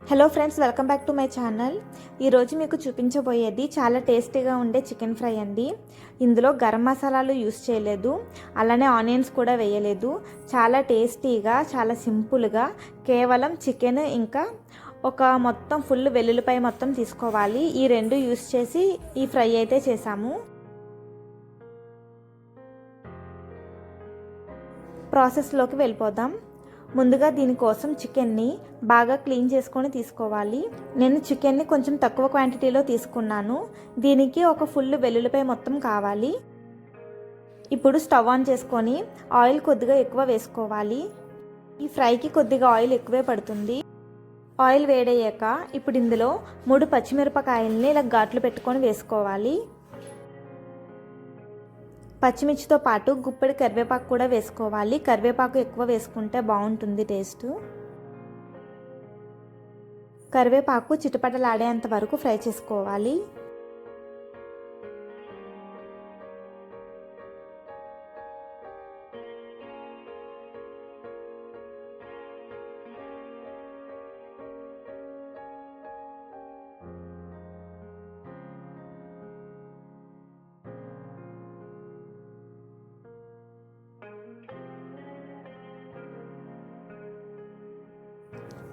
Hello friends, welcome back to my channel. ఈరోజు మీకు చూపించబోయేది చాలా టేస్టీగా ఉండే చికెన్ ఫ్రై అండి. ఇందులో గరం మసాలాలు యూస్ చేయలేదు, అలానే ఆనియన్స్ కూడా వేయలేదు. చాలా టేస్టీగా, చాలా సింపుల్గా కేవలం చికెన్ ఇంకా ఒక మొత్తం ఫుల్ వెల్లుల్లిపాయ మొత్తం తీసుకోవాలి. ఈ రెండు యూస్ చేసి ఈ ఫ్రై అయితే చేసాము. ప్రాసెస్లోకి వెళ్ళిపోదాం. ముందుగా దీనికోసం చికెన్ని బాగా క్లీన్ చేసుకొని తీసుకోవాలి. నేను చికెన్ని కొంచెం తక్కువ క్వాంటిటీలో తీసుకున్నాను. దీనికి ఒక ఫుల్ వెల్లుల్లిపాయ మొత్తం కావాలి. ఇప్పుడు స్టవ్ ఆన్ చేసుకొని ఆయిల్ కొద్దిగా ఎక్కువ వేసుకోవాలి. ఈ ఫ్రైకి కొద్దిగా ఆయిల్ ఎక్కువే పడుతుంది. ఆయిల్ వేడయ్యాక ఇప్పుడు ఇందులో 3 పచ్చిమిరపకాయల్ని ఇలా ఘాట్లు పెట్టుకొని వేసుకోవాలి. పచ్చిమిర్చితో పాటు గుప్పెడు కరివేపాకు కూడా వేసుకోవాలి. కరివేపాకు ఎక్కువ వేసుకుంటే బాగుంటుంది టేస్ట్. కరివేపాకు చిటపటలాడేంత వరకు ఫ్రై చేసుకోవాలి.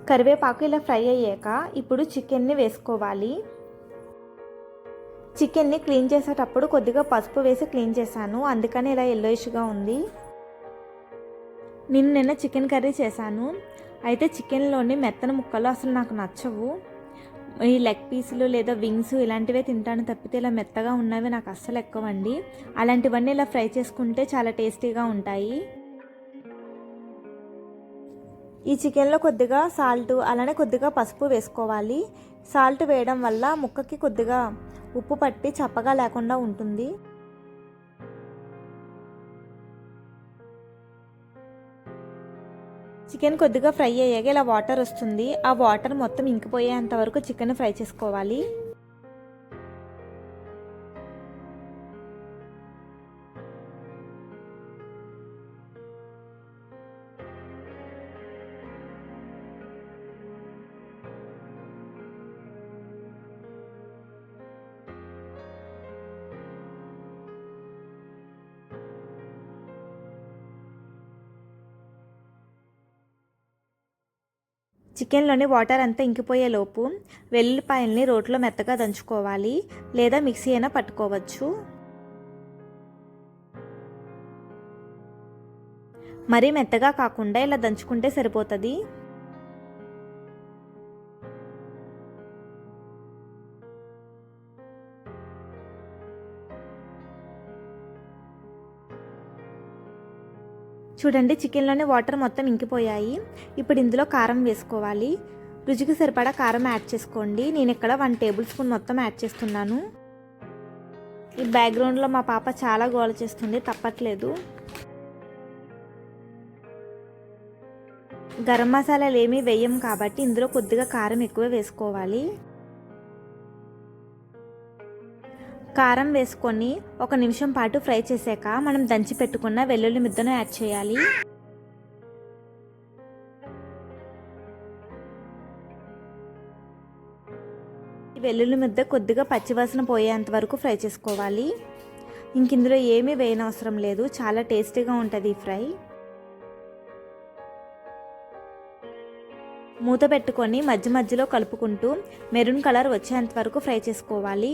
కరివేపాకు ఇలా ఫ్రై అయ్యాక ఇప్పుడు చికెన్ని వేసుకోవాలి. చికెన్ని క్లీన్ చేసేటప్పుడు కొద్దిగా పసుపు వేసి క్లీన్ చేశాను, అందుకని ఇలా ఎల్లోయిష్గా ఉంది. నిన్న చికెన్ కర్రీ చేశాను. అయితే చికెన్లోని మెత్తన ముక్కలు అసలు నాకు నచ్చవు. ఈ లెగ్ పీసులు లేదా వింగ్స్ ఇలాంటివే తింటాను తప్పితే ఇలా మెత్తగా ఉన్నవి నాకు అస్సలు ఎక్కువండి. అలాంటివన్నీ ఇలా ఫ్రై చేసుకుంటే చాలా టేస్టీగా ఉంటాయి. ఈ చికెన్లో కొద్దిగా సాల్ట్ అలానే కొద్దిగా పసుపు వేసుకోవాలి. సాల్ట్ వేయడం వల్ల ముక్కకి కొద్దిగా ఉప్పు పట్టి చప్పగా లేకుండా ఉంటుంది. చికెన్ కొద్దిగా ఫ్రై అయ్యాక ఇలా వాటర్ వస్తుంది. ఆ వాటర్ మొత్తం ఇంకిపోయేంత వరకు చికెన్ ఫ్రై చేసుకోవాలి. చికెన్లోని వాటర్ అంతా ఇంకిపోయేలోపు వెల్లుల్లిపాయల్ని రోట్లో మెత్తగా దంచుకోవాలి, లేదా మిక్సీ అయినా పట్టుకోవచ్చు. మరీ మెత్తగా కాకుండా ఇలా దంచుకుంటే సరిపోతుంది. చూడండి, చికెన్లోనే వాటర్ మొత్తం ఇంకిపోయాయి. ఇప్పుడు ఇందులో కారం వేసుకోవాలి. రుచికి సరిపడా కారం యాడ్ చేసుకోండి. నేను ఇక్కడ 1 టేబుల్ స్పూన్ మొత్తం యాడ్ చేస్తున్నాను. ఈ బ్యాక్గ్రౌండ్లో మా పాప చాలా గోల చేస్తుంది, తప్పట్లేదు. గరం మసాలాలు ఏమీ వేయం కాబట్టి ఇందులో కొద్దిగా కారం ఎక్కువ వేసుకోవాలి. కారం వేసుకొని 1 నిమిషం పాటు ఫ్రై చేశాక మనం దంచి పెట్టుకున్న వెల్లుల్లి ముద్దను యాడ్ చేయాలి. వెల్లుల్లి ముద్ద కొద్దిగా పచ్చివాసన పోయేంత వరకు ఫ్రై చేసుకోవాలి. ఇంక ఇందులో ఏమీ వేయనవసరం లేదు, చాలా టేస్టీగా ఉంటుంది ఈ ఫ్రై. మూత పెట్టుకొని మధ్య మధ్యలో కలుపుకుంటూ మెరూన్ కలర్ వచ్చేంత వరకు ఫ్రై చేసుకోవాలి.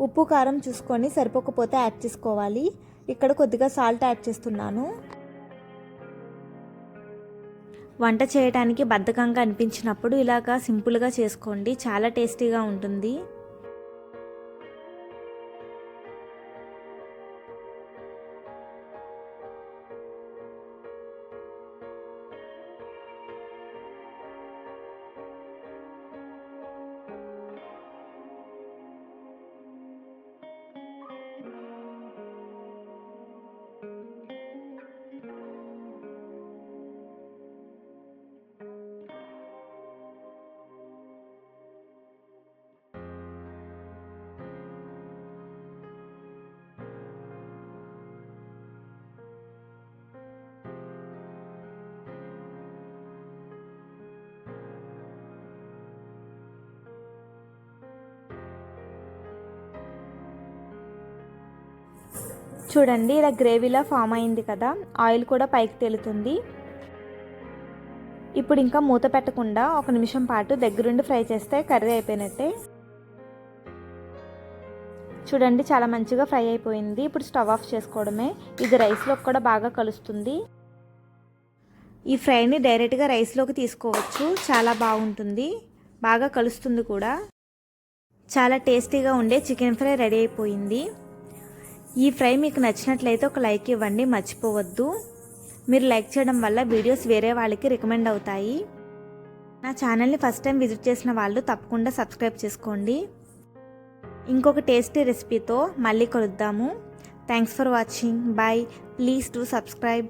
ఉప్పు కారం చూసుకొని సరిపోకపోతే యాడ్ చేసుకోవాలి. ఇక్కడ కొద్దిగా సాల్ట్ యాడ్ చేస్తున్నాను. వంట చేయడానికి బద్ధకంగా అనిపించినప్పుడు ఇలాగా సింపుల్గా చేసుకోండి, చాలా టేస్టీగా ఉంటుంది. చూడండి ఇలా గ్రేవీలా ఫామ్ అయింది కదా, ఆయిల్ కూడా పైకి తేలుతుంది. ఇప్పుడు ఇంకా మూత పెట్టకుండా 1 నిమిషం పాటు దగ్గరుండి ఫ్రై చేస్తే కర్రీ అయిపోయినట్టే. చూడండి చాలా మంచిగా ఫ్రై అయిపోయింది. ఇప్పుడు స్టవ్ ఆఫ్ చేసుకోవడమే. ఇది రైస్లోకి కూడా బాగా కలుస్తుంది. ఈ ఫ్రైని డైరెక్ట్గా రైస్లోకి తీసుకోవచ్చు, చాలా బాగుంటుంది, బాగా కలుస్తుంది కూడా. చాలా టేస్టీగా ఉండే చికెన్ ఫ్రై రెడీ అయిపోయింది. ఈ ఫ్రై మీకు నచ్చినట్లయితే ఒక లైక్ ఇవ్వండి, మర్చిపోవద్దు. మీరు లైక్ చేయడం వల్ల వీడియోస్ వేరే వాళ్ళకి రికమెండ్ అవుతాయి. నా ఛానల్ని ఫస్ట్ టైం విజిట్ చేసిన వాళ్ళు తప్పకుండా సబ్స్క్రైబ్ చేసుకోండి. ఇంకొక టేస్టీ రెసిపీతో మళ్ళీ కలుద్దాము. Thanks for watching. Bye. Please do subscribe.